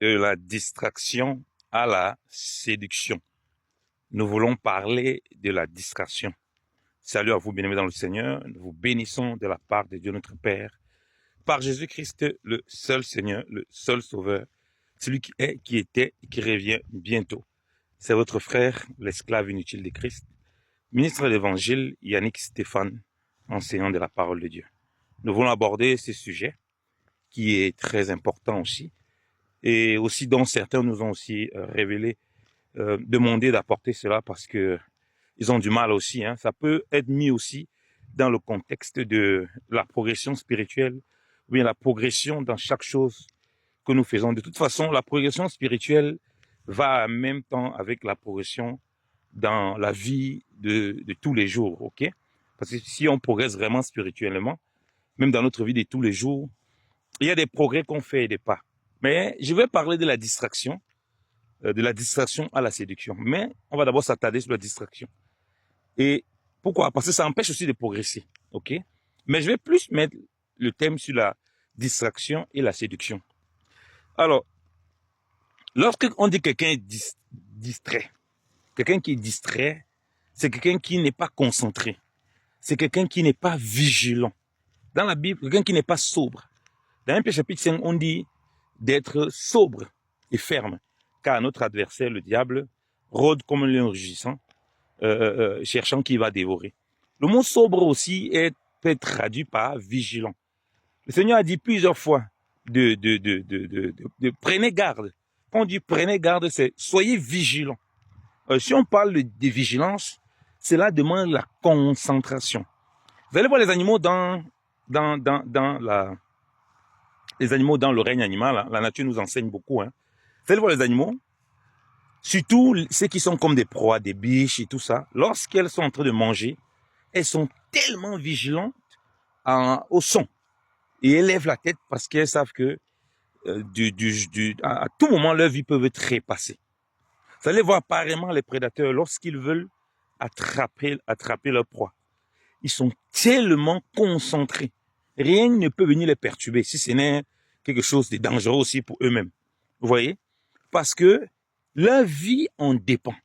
de la distraction à la séduction. Nous voulons parler de la distraction. Salut à vous, bien-aimés dans le Seigneur. Nous vous bénissons de la part de Dieu notre Père, par Jésus-Christ, le seul Seigneur, le seul Sauveur, celui qui est, qui était et qui revient bientôt. C'est votre frère, l'esclave inutile de Christ, ministre de l'Évangile, Yannick Stéphane, enseignant de la parole de Dieu. Nous voulons aborder ce sujet qui est très important aussi, et aussi dont certains nous ont aussi révélé, demandé d'apporter cela parce que ils ont du mal aussi. Ça peut être mis aussi dans le contexte de la progression spirituelle, ou bien la progression dans chaque chose que nous faisons. De toute façon, la progression spirituelle va en même temps avec la progression dans la vie de tous les jours, ok? Parce que si on progresse vraiment spirituellement, même dans notre vie de tous les jours, il y a des progrès qu'on fait et des pas. Mais je vais parler de la distraction à la séduction. Mais on va d'abord s'attarder sur la distraction. Et pourquoi? Parce que ça empêche aussi de progresser, ok? Mais je vais plus mettre le thème sur la distraction et la séduction. Alors, lorsqu'on dit quelqu'un est distrait, quelqu'un qui est distrait, c'est quelqu'un qui n'est pas concentré. C'est quelqu'un qui n'est pas vigilant. Dans la Bible, quelqu'un qui n'est pas sobre. Dans 1 Pierre chapitre 5, on dit d'être sobre et ferme, car notre adversaire, le diable, rôde comme un lion rugissant, cherchant qui va dévorer. Le mot sobre aussi peut être traduit par vigilant. Le Seigneur a dit plusieurs fois de prenez garde. Quand on dit prenez garde, c'est soyez vigilants. Si on parle de vigilance, cela demande la concentration. Vous allez voir les animaux les animaux dans le règne animal, la nature nous enseigne beaucoup. Vous allez voir les animaux, surtout ceux qui sont comme des proies, des biches et tout ça, lorsqu'elles sont en train de manger, elles sont tellement vigilantes au son. Et elles lèvent la tête parce qu'elles savent que à tout moment, leur vie peut être trépassée. Vous allez voir apparemment les prédateurs, lorsqu'ils veulent attraper leur proie, ils sont tellement concentrés. Rien ne peut venir les perturber, si ce n'est quelque chose de dangereux aussi pour eux-mêmes. Vous voyez? Parce que leur vie en dépend.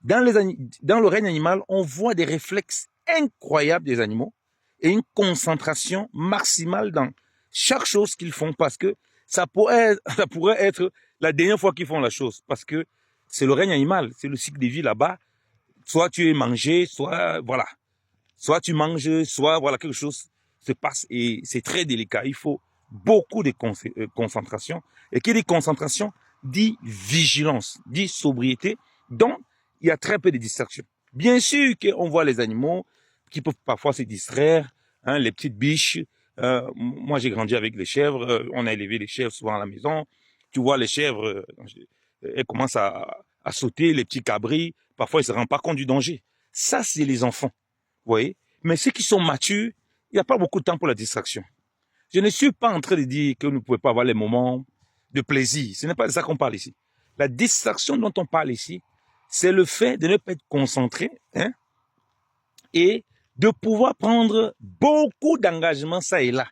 Dans le règne animal, on voit des réflexes incroyables des animaux et une concentration maximale dans chaque chose qu'ils font parce que ça pourrait être la dernière fois qu'ils font la chose parce que c'est le règne animal, c'est le cycle de vie là-bas. Soit tu es mangé, soit voilà. Soit tu manges, soit voilà, quelque chose se passe et c'est très délicat. Il faut beaucoup de concentration. Et qui dit concentration dit vigilance, dit sobriété. Donc, il y a très peu de distractions. Bien sûr qu'on voit les animaux qui peuvent parfois se distraire, les petites biches. Moi, j'ai grandi avec les chèvres. On a élevé les chèvres souvent à la maison. Tu vois les chèvres, elles commencent à sauter, les petits cabris. Parfois, ils ne se rendent pas compte du danger. Ça, c'est les enfants. Vous voyez? Mais ceux qui sont matures, il n'y a pas beaucoup de temps pour la distraction. Je ne suis pas en train de dire que vous ne pouvez pas avoir les moments de plaisir. Ce n'est pas de ça qu'on parle ici. La distraction dont on parle ici, c'est le fait de ne pas être concentré et de pouvoir prendre beaucoup d'engagements ça et là.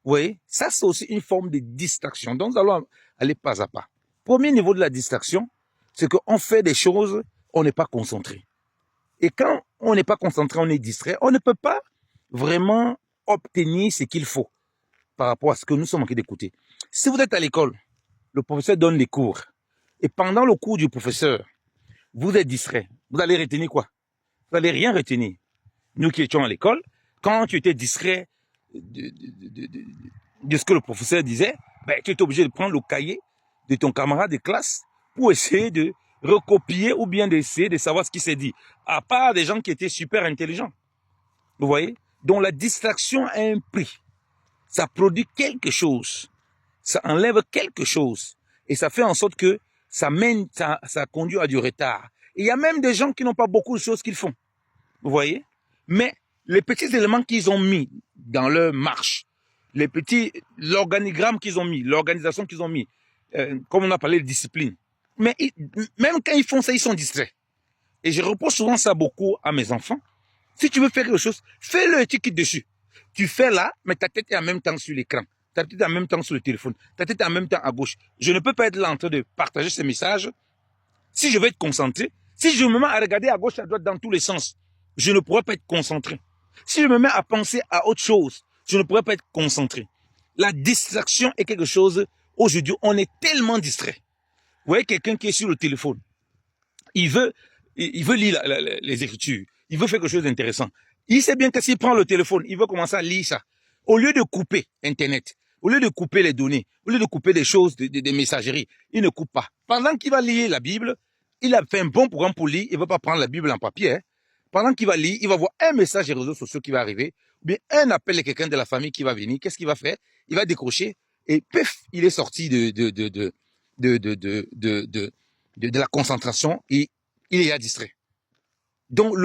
Vous voyez? Ça, c'est aussi une forme de distraction. Donc, nous allons aller pas à pas. Premier niveau de la distraction, c'est qu'on fait des choses, on n'est pas concentré. Et quand on n'est pas concentré, on est distrait, on ne peut pas vraiment obtenir ce qu'il faut par rapport à ce que nous sommes en train d'écouter. Si vous êtes à l'école, le professeur donne les cours, et pendant le cours du professeur, vous êtes distrait, vous allez retenir quoi? Vous n'allez rien retenir. Nous qui étions à l'école, quand tu étais distrait de ce que le professeur disait, tu étais obligé de prendre le cahier de ton camarade de classe pour essayer de recopier ou bien d'essayer de savoir ce qui s'est dit. À part des gens qui étaient super intelligents. Vous voyez? Donc la distraction a un prix. Ça produit quelque chose. Ça enlève quelque chose. Et ça fait en sorte que ça conduit à du retard. Et il y a même des gens qui n'ont pas beaucoup de choses qu'ils font. Vous voyez? Mais les petits éléments qu'ils ont mis dans leur marche, l'organigramme qu'ils ont mis, l'organisation qu'ils ont mis, comme on a parlé de discipline, mais même quand ils font ça, ils sont distraits. Et je repose souvent ça beaucoup à mes enfants. Si tu veux faire quelque chose, fais-le et tu quittes dessus. Tu fais là, mais ta tête est en même temps sur l'écran. ta tête est en même temps sur le téléphone, ta tête est en même temps à gauche. Je ne peux pas être là en train de partager ces messages si je veux être concentré. Si je me mets à regarder à gauche, à droite, dans tous les sens, je ne pourrais pas être concentré. Si je me mets à penser à autre chose, je ne pourrais pas être concentré. La distraction est quelque chose, aujourd'hui, on est tellement distrait. Vous voyez quelqu'un qui est sur le téléphone, il veut lire les écritures, il veut faire quelque chose d'intéressant. Il sait bien que s'il prend le téléphone, il veut commencer à lire ça. Au lieu de couper Internet, au lieu de couper les données, au lieu de couper des choses, des messageries, il ne coupe pas. Pendant qu'il va lire la Bible, il a fait un bon programme pour lire, il ne va pas prendre la Bible en papier. Hein. Pendant qu'il va lire, il va voir un message des réseaux sociaux qui va arriver, ou bien un appel de quelqu'un de la famille qui va venir. Qu'est-ce qu'il va faire? Il va décrocher et pif, il est sorti de la concentration et il est distrait. Donc,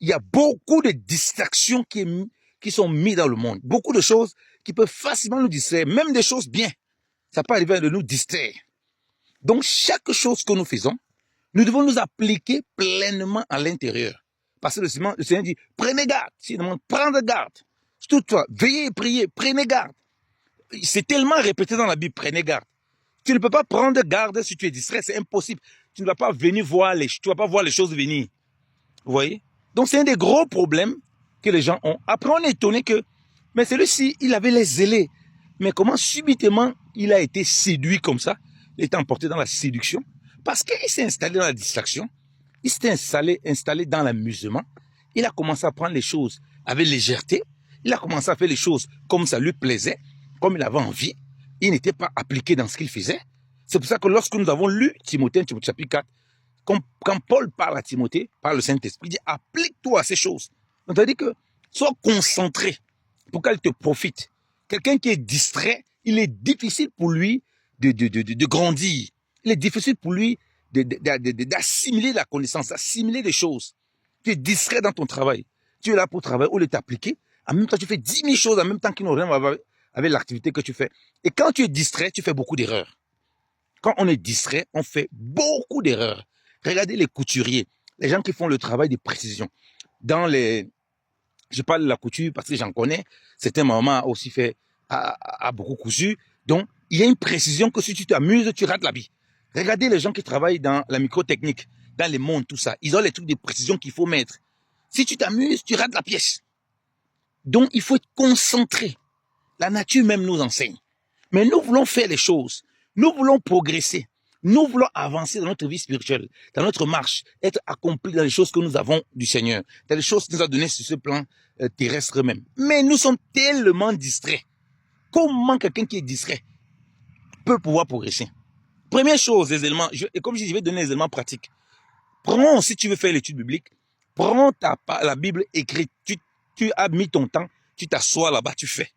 il y a beaucoup de distractions qui sont mises dans le monde. Beaucoup de choses qui peuvent facilement nous distraire, même des choses bien. Ça peut arriver de nous distraire. Donc, chaque chose que nous faisons, nous devons nous appliquer pleinement à l'intérieur. Parce que le Seigneur dit, prenez garde. Il demande, prendre garde. Toutefois, veillez et priez, prenez garde. C'est tellement répété dans la Bible, prenez garde. Tu ne peux pas prendre garde si tu es distrait, c'est impossible. Tu ne vas pas venir voir tu vas pas voir les choses venir. Vous voyez? Donc c'est un des gros problèmes que les gens ont. Après, on est étonné que, mais celui-ci, il avait les zélés. Mais comment subitement il a été séduit comme ça? Il est emporté dans la séduction. Parce qu'il s'est installé dans la distraction. Il s'est installé dans l'amusement. Il a commencé à prendre les choses avec légèreté. Il a commencé à faire les choses comme ça lui plaisait, comme il avait envie. Il n'était pas appliqué dans ce qu'il faisait. C'est pour ça que lorsque nous avons lu Timothée chapitre 4, quand Paul parle à Timothée, par le Saint-Esprit, il dit applique-toi à ces choses. Donc, ça veut dire que sois concentré pour qu'elles te profitent. Quelqu'un qui est distrait, il est difficile pour lui de grandir. Il est difficile pour lui d'assimiler la connaissance, d'assimiler les choses. Tu es distrait dans ton travail. Tu es là pour travailler, au lieu de t'appliquer. En même temps, tu fais 10 000 choses en même temps qui n'ont rien à voir avec l'activité que tu fais. Et quand tu es distrait, tu fais beaucoup d'erreurs. Quand on est distrait, on fait beaucoup d'erreurs. Regardez les couturiers, les gens qui font le travail de précision. Je parle de la couture parce que j'en connais. Certains mamans aussi a beaucoup cousu. Donc, il y a une précision que si tu t'amuses, tu rates la vie. Regardez les gens qui travaillent dans la microtechnique, dans les montres, tout ça. Ils ont les trucs de précision qu'il faut mettre. Si tu t'amuses, tu rates la pièce. Donc, il faut être concentré. La nature même nous enseigne. Mais nous voulons faire les choses. Nous voulons progresser. Nous voulons avancer dans notre vie spirituelle, dans notre marche, être accomplis dans les choses que nous avons du Seigneur, dans les choses qu'il nous a données sur ce plan terrestre même. Mais nous sommes tellement distraits. Comment quelqu'un qui est distrait peut pouvoir progresser? Première chose, les éléments, et comme je dis, je vais donner les éléments pratiques. Prends, si tu veux faire l'étude biblique, prends la Bible écrite, tu as mis ton temps, tu t'assois là-bas, tu fais.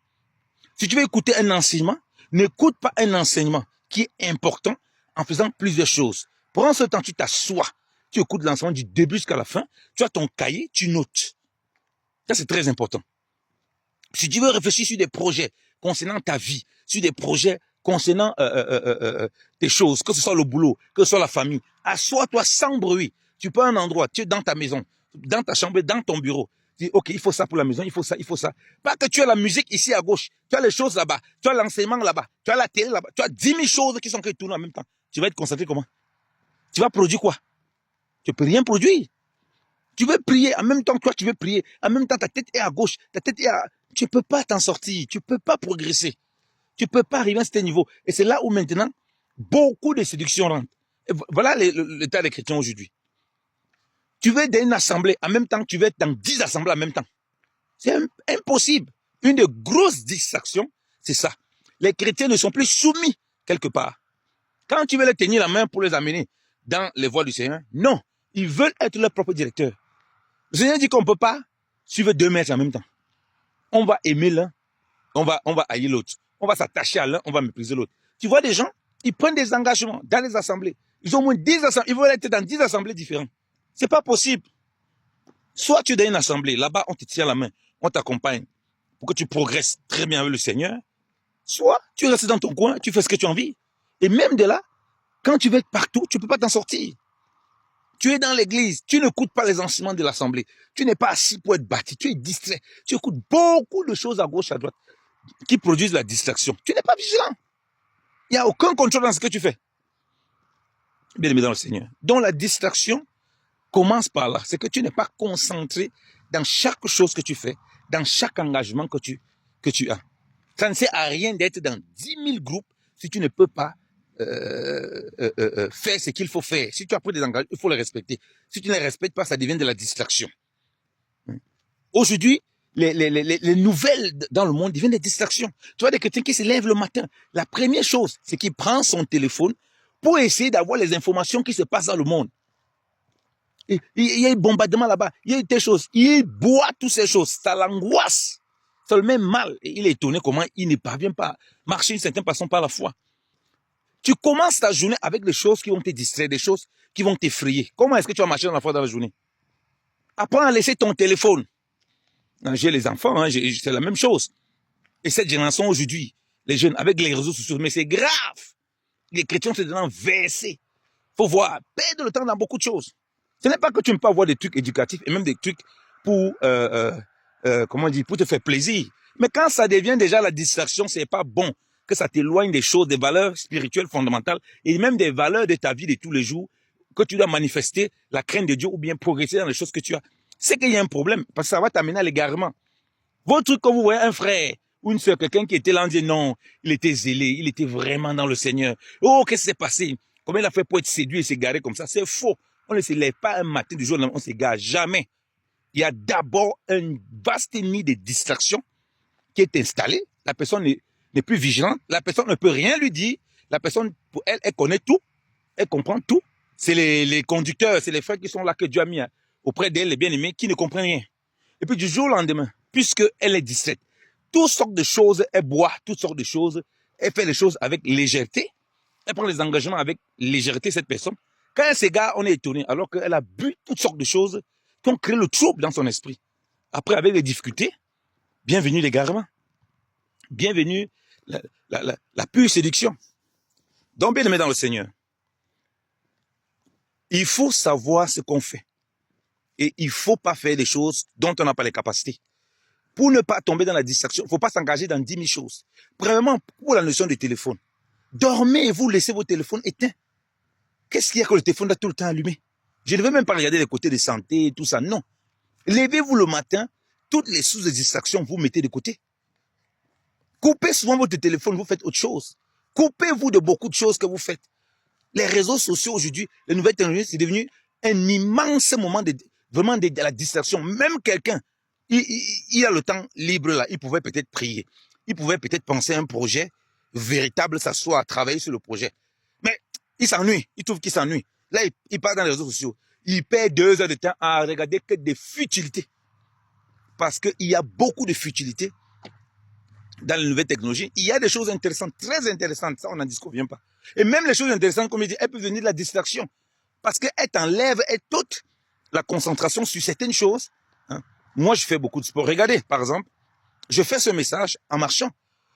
Si tu veux écouter un enseignement, n'écoute pas un enseignement qui est important en faisant plusieurs choses. Prends ce temps, tu t'assois, tu écoutes l'enseignement du début jusqu'à la fin, tu as ton cahier, tu notes. Ça, c'est très important. Si tu veux réfléchir sur des projets concernant ta vie, sur des projets concernant tes choses, que ce soit le boulot, que ce soit la famille, assois-toi sans bruit. Tu peux un endroit, tu es dans ta maison, dans ta chambre, dans ton bureau. Tu dis, ok, il faut ça pour la maison, il faut ça, il faut ça. Pas que tu as la musique ici à gauche, tu as les choses là-bas, tu as l'enseignement là-bas, tu as la télé là-bas, tu as 10 000 choses qui sont tournées en même temps. Tu vas être concentré comment? Tu vas produire quoi? Tu ne peux rien produire. Tu veux prier, en même temps que toi tu veux prier, en même temps ta tête est à gauche, ta tête est à... Tu ne peux pas t'en sortir, tu ne peux pas progresser. Tu ne peux pas arriver à ce niveau. Et c'est là où maintenant, beaucoup de séductions rentrent. Et voilà l'état des chrétiens aujourd'hui. Tu veux être dans une assemblée, en même temps tu veux être dans 10 assemblées en même temps. C'est impossible. Une des grosses distractions, c'est ça. Les chrétiens ne sont plus soumis quelque part. Quand tu veux les tenir la main pour les amener dans les voies du Seigneur, non. Ils veulent être leur propre directeur. Le Seigneur dit qu'on ne peut pas suivre 2 maîtres en même temps. On va aimer l'un, on va haïr l'autre. On va s'attacher à l'un, on va mépriser l'autre. Tu vois des gens, ils prennent des engagements dans les assemblées. Ils ont au moins 10 assemblées, ils veulent être dans 10 assemblées différentes. C'est pas possible. Soit tu es dans une assemblée, là-bas on te tient la main, on t'accompagne pour que tu progresses très bien avec le Seigneur. Soit tu restes dans ton coin, tu fais ce que tu as envie. Et même de là, quand tu veux être partout, tu ne peux pas t'en sortir. Tu es dans l'église, tu n'écoutes pas les enseignements de l'assemblée. Tu n'es pas assis pour être bâti, tu es distrait. Tu écoutes beaucoup de choses à gauche, à droite. qui produisent la distraction. Tu n'es pas vigilant. Il n'y a aucun contrôle dans ce que tu fais. Bien aimé dans le Seigneur. Donc la distraction commence par là. C'est que tu n'es pas concentré dans chaque chose que tu fais, dans chaque engagement que tu as. Ça ne sert à rien d'être dans 10 000 groupes si tu ne peux pas faire ce qu'il faut faire. Si tu as pris des engagements, il faut les respecter. Si tu ne les respectes pas, ça devient de la distraction. Aujourd'hui, les nouvelles dans le monde deviennent des distractions. Tu vois des chrétiens qui se lèvent le matin. La première chose, c'est qu'il prend son téléphone pour essayer d'avoir les informations qui se passent dans le monde. Il y a un bombardement là-bas, il y a des choses. Il boit toutes ces choses, ça l'angoisse. Ça le met mal. Et il est étonné comment il ne parvient pas à marcher d'une certaine façon par la foi. Tu commences ta journée avec des choses qui vont te distraire, des choses qui vont t'effrayer. Comment est-ce que tu vas marcher dans la foi dans la journée? Apprends à laisser ton téléphone. J'ai les enfants, hein, c'est la même chose. Et cette génération aujourd'hui, les jeunes, avec les réseaux sociaux, mais c'est grave. Les chrétiens se donnent versés. Faut voir, perdre le temps dans beaucoup de choses. Ce n'est pas que tu ne peux pas avoir des trucs éducatifs et même des trucs pour, comment dire, pour te faire plaisir. Mais quand ça devient déjà la distraction, c'est pas bon que ça t'éloigne des choses, des valeurs spirituelles fondamentales et même des valeurs de ta vie de tous les jours que tu dois manifester la crainte de Dieu ou bien progresser dans les choses que tu as. C'est qu'il y a un problème parce que ça va t'amener à l'égarement. Votre truc, quand vous voyez un frère ou une soeur, quelqu'un qui était là, on dit non, il était zélé, il était vraiment dans le Seigneur. Oh, qu'est-ce qui s'est passé? Comment il a fait pour être séduit et s'égarer comme ça? C'est faux. On ne se lève pas un matin du jour, on s'égare jamais. Il y a d'abord un vaste nid de distraction qui est installé. La personne n'est plus vigilante. La personne ne peut rien lui dire. La personne, pour elle, elle connaît tout. Elle comprend tout. C'est les conducteurs, c'est les frères qui sont là que Dieu a mis auprès d'elle, les bien-aimés, qui ne comprennent rien. Et puis du jour au lendemain, puisqu'elle est distraite, toutes sortes de choses, elle boit, toutes sortes de choses, elle fait les choses avec légèreté. Elle prend les engagements avec légèreté, cette personne. Quand elle s'égare, on est étonné, alors qu'elle a bu toutes sortes de choses qui ont créé le trouble dans son esprit. Après, avec les difficultés, bienvenue l'égarement. Bienvenue la pure séduction. Donc, bien aimé dans le Seigneur, il faut savoir ce qu'on fait. Et il ne faut pas faire des choses dont on n'a pas les capacités. Pour ne pas tomber dans la distraction, il ne faut pas s'engager dans 10 000 choses. Premièrement, pour la notion du téléphone, dormez et vous laissez vos téléphones éteints. Qu'est-ce qu'il y a que le téléphone doit tout le temps allumé? Je ne veux même pas regarder les côtés de santé et tout ça, non. Levez-vous le matin, toutes les sources de distraction, vous mettez de côté. Coupez souvent votre téléphone, vous faites autre chose. Coupez-vous de beaucoup de choses que vous faites. Les réseaux sociaux aujourd'hui, les nouvelles technologies, c'est devenu un immense moment de la distraction. Même quelqu'un, il a le temps libre là, il pouvait peut-être prier. Il pouvait peut-être penser à un projet véritable, s'asseoir, travailler sur le projet. Mais il s'ennuie, il trouve qu'il s'ennuie. Là, il part dans les réseaux sociaux. Il perd 2 heures de temps à regarder que des futilités. Parce qu'il y a beaucoup de futilités dans les nouvelles technologies. Il y a des choses intéressantes, très intéressantes. Ça, on n'en disconvient pas. Et même les choses intéressantes, comme je dis, elles peuvent venir de la distraction. Parce qu'elles t'enlèvent toute la concentration sur certaines choses. Hein. Moi, je fais beaucoup de sport. Regardez, par exemple, je fais ce message en marchant.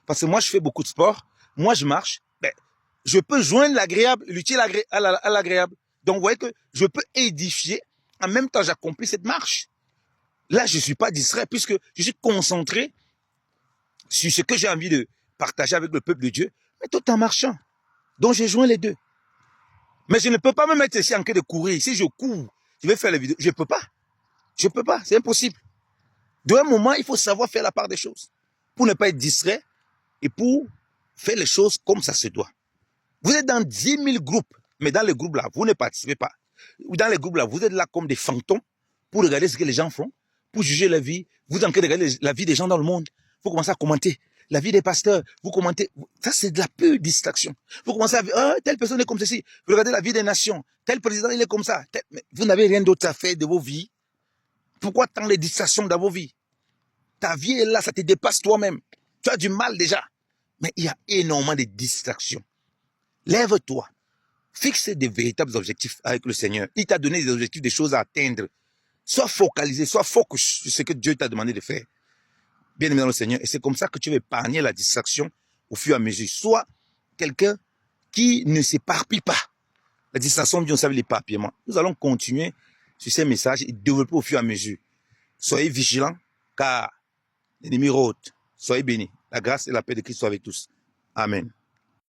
Parce que moi, je fais beaucoup de sport. Moi, je marche. Ben, je peux joindre l'agréable, l'utile à l'agréable. Donc, vous voyez que je peux édifier. En même temps, j'accomplis cette marche. Là, je ne suis pas distrait puisque je suis concentré sur ce que j'ai envie de partager avec le peuple de Dieu, mais tout en marchant. Donc, j'ai joint les deux. Mais je ne peux pas me mettre ici en train de courir. Si je cours, je vais faire les vidéos. Je ne peux pas. Je ne peux pas. C'est impossible. D'un moment, il faut savoir faire la part des choses pour ne pas être distrait et pour faire les choses comme ça se doit. Vous êtes dans 10 000 groupes, mais dans les groupes là, vous ne participez pas. Dans les groupes là, vous êtes là comme des fantômes pour regarder ce que les gens font, pour juger la vie. Vous êtes en train de regarder la vie des gens dans le monde. Vous commencez à commenter la vie des pasteurs. Vous commentez. Ça, c'est de la pure distraction. Vous commencez à dire, oh, telle personne est comme ceci. Vous regardez la vie des nations. Tel président, il est comme ça. Mais vous n'avez rien d'autre à faire de vos vies. Pourquoi tant de distractions dans vos vies? Ta vie est là, ça te dépasse toi-même. Tu as du mal déjà. Mais il y a énormément de distractions. Lève-toi. Fixe des véritables objectifs avec le Seigneur. Il t'a donné des objectifs, des choses à atteindre. Sois focalisé, sois focus sur ce que Dieu t'a demandé de faire. Bien aimé dans le Seigneur. Et c'est comme ça que tu vas épargner la distraction au fur et à mesure. Sois quelqu'un qui ne s'éparpille pas. La distraction vient avec l'éparpillement. Nous allons continuer sur ces messages et développer au fur et à mesure. Soyez vigilants, car l'ennemi rôde. Soyez bénis. La grâce et la paix de Christ soient avec tous. Amen.